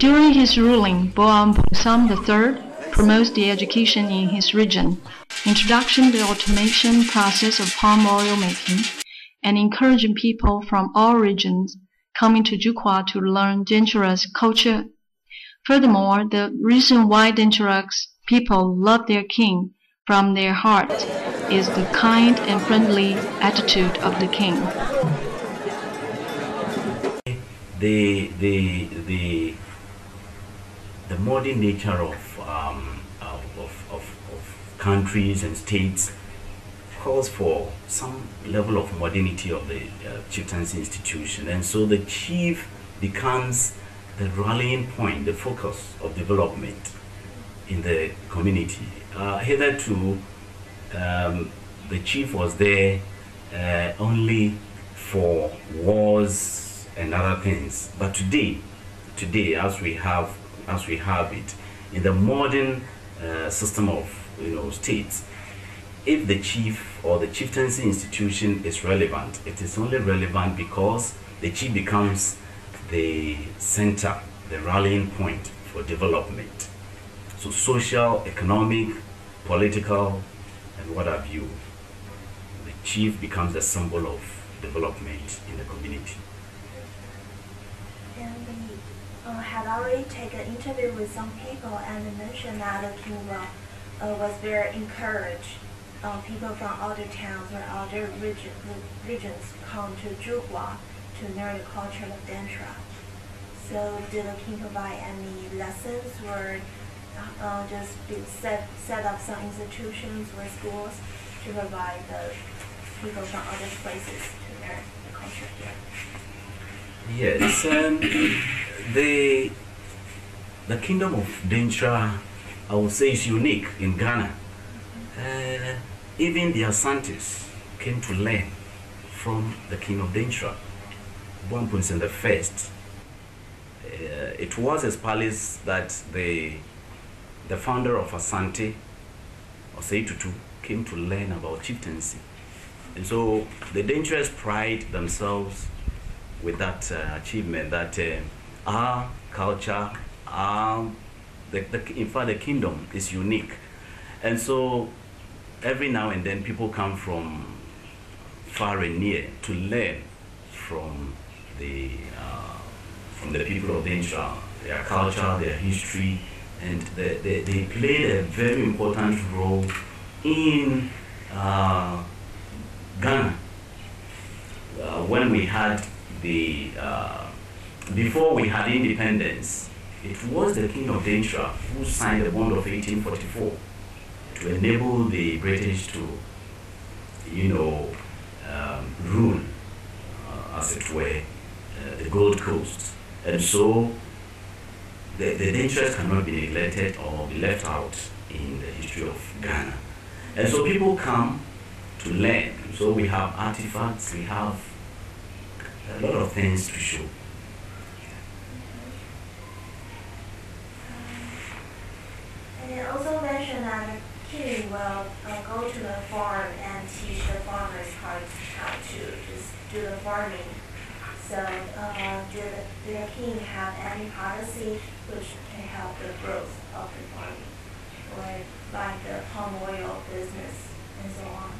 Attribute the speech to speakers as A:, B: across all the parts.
A: During his ruling, Boam Pungsam III promotes the education in his region, introduction to the automation process of palm oil making, and encouraging people from all regions coming to Jukwa to learn Denkyira's culture. Furthermore, the reason why Denkyira's people love their king from their heart is the kind and friendly attitude of the king.
B: The modern nature of countries and states calls for some level of modernity of the chieftaincy institution, and so the chief becomes the rallying point, the focus of development in the community. Hitherto, the chief was there only for wars and other things, but today, as we have it in the modern system of states, if the chief or the chieftaincy institution is relevant, it is only relevant because the chief becomes the center, the rallying point for development. So social, economic, political, and what have you, the chief becomes the symbol of development in the community.
C: And we had already taken an interview with some people and mentioned that the king was very encouraged. People from other towns or other regions come to Jukwa to learn the culture of Denkyira. So did the king provide any lessons or just set up some institutions or schools to provide the people from other places to learn the culture here?
B: Yes, the kingdom of Denkyira, I would say, is unique in Ghana. Even the Asantes came to learn from the king of Denkyira, Boam Pungsam I. It was his palace that the founder of Asante, Osei Tutu, came to learn about chieftaincy. And so the Denkyira's pride themselves with that achievement, that our culture, in fact the kingdom is unique. And so every now and then people come from far and near to learn from the people of Denkyira, their culture, their history, and they played a very important role in Ghana. When we had before we had independence, it was the king of Denkyira who signed the bond of 1844 to enable the British to, rule, as it were, the Gold Coast. And so the Denkyira cannot be neglected or be left out in the history of Ghana. And so people come to learn. So we have artifacts, we have a lot of things to show.
C: And it also mentioned that the king will go to the farm and teach the farmers how to just do the farming. So did the king have any policy which can help the growth of the farming, or like the palm oil business and so on?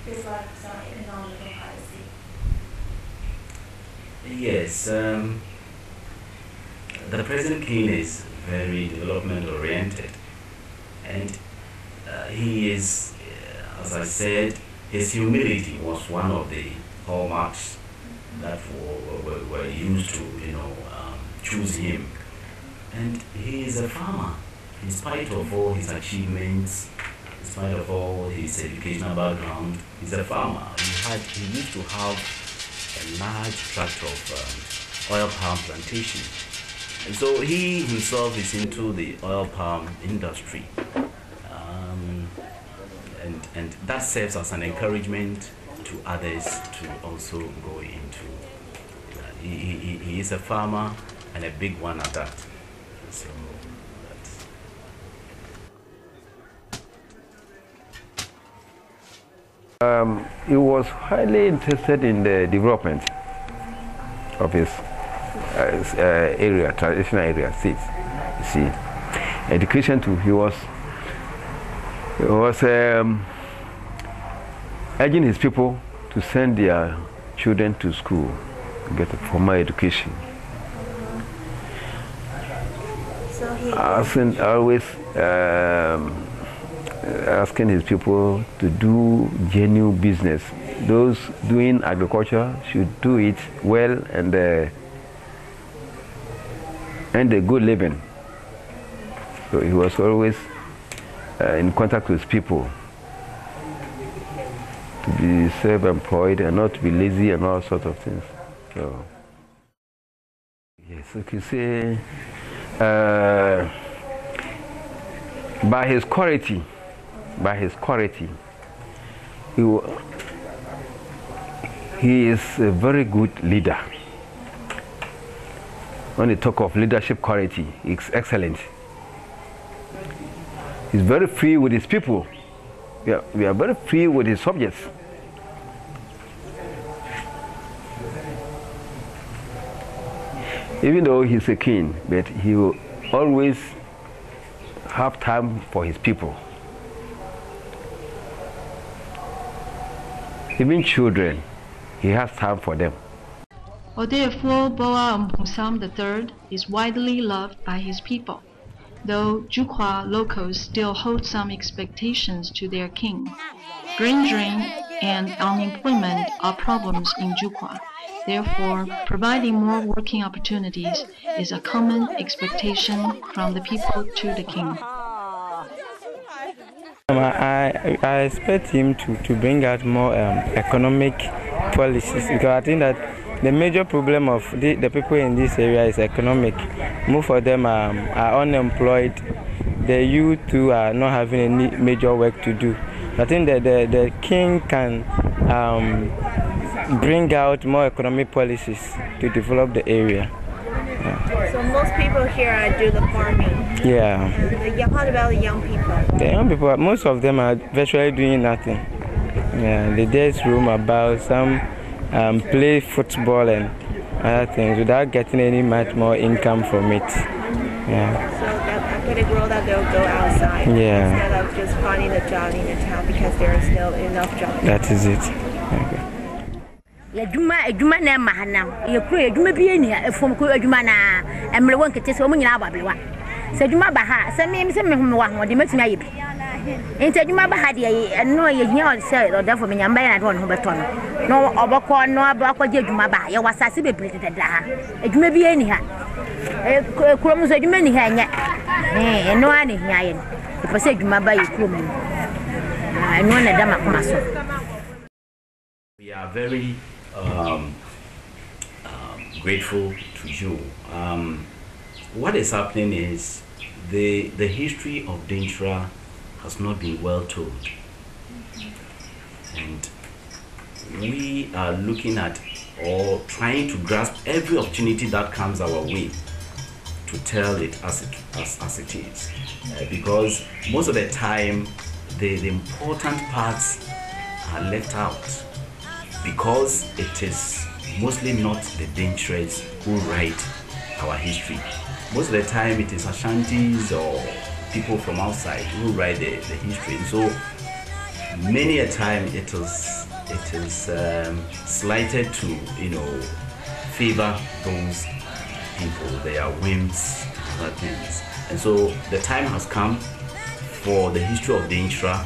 C: Just like some economical policy.
B: Yes, the present king is very development oriented, and he is, as I said, his humility was one of the hallmarks that were used to choose him. And he is a farmer, in spite of all his achievements, in spite of all his educational background. He's a farmer. He used to have a large tract of oil palm plantation. And so he himself is into the oil palm industry. And that serves as an encouragement to others to also go into. He is a farmer, and a big one at that. So
D: he was highly interested in the development of his area, traditional area, states. You see, education too. He was urging his people to send their children to school, to get a formal education.
C: So he
D: Always asking his people to do genuine business. Those doing agriculture should do it well and a good living. So he was always in contact with people, to be self-employed and not to be lazy and all sorts of things. So yes, you can say by his quality, he is a very good leader. When you talk of leadership quality, it's excellent. He's very free with his people. We are very free with his subjects. Even though he's a king, but he will always have time for his people. Even children, he has time for them.
A: Therefore, Boa Mpungsam III is widely loved by his people, though Jukwa locals still hold some expectations to their king. Brain drain and unemployment are problems in Jukwa. Therefore, providing more working opportunities is a common expectation from the people to the king.
E: I expect him to bring out more economic policies, because I think that the major problem of the people in this area is economic. Most of them are unemployed. The youth too are not having any major work to do. I think that the king can bring out more economic policies to develop the area. Yeah.
C: So most people here do the farming.
E: Yeah.
C: What about the young people?
E: The young people, most of them are virtually doing nothing. Yeah, they just roam about, some play football and other things without getting any much more income from it. Yeah. So
C: after they grow up, they'll go outside.
E: Yeah.
C: Instead of just finding a job in the town because there is no enough jobs.
E: That is it. Okay.
F: Eduma na mahana ye kuro eduma bi eni efom ko eduma na emre won kete so munyina abablewa se eduma ba ha se me ho wa ho de matumi aye bi enti eduma ba ha de no ye hia se oda fo me nyamba ya na ho beto no oboko no abakwaje eduma ba ye wasase bebre tete da ha eduma bi eni ha kuro mu so eduma ni ha nya eno ani hia ye e se eduma ba ye kuro mu eno na da makoma so.
B: We are very grateful to you. What is happening is the history of Denkyira has not been well told, and we are looking at or trying to grasp every opportunity that comes our way to tell it as it is, because most of the time the important parts are left out, because it is mostly not the Denkyirites who write our history. Most of the time it is Ashantis or people from outside who write the history. And so many a time it is slighted to, favor those people, their whims and other things. And so the time has come for the history of Denkyira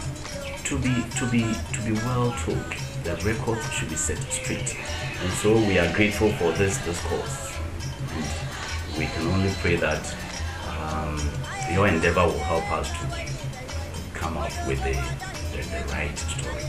B: to be well told. The record should be set straight, and so we are grateful for this course. And we can only pray that your endeavor will help us to come up with the right story.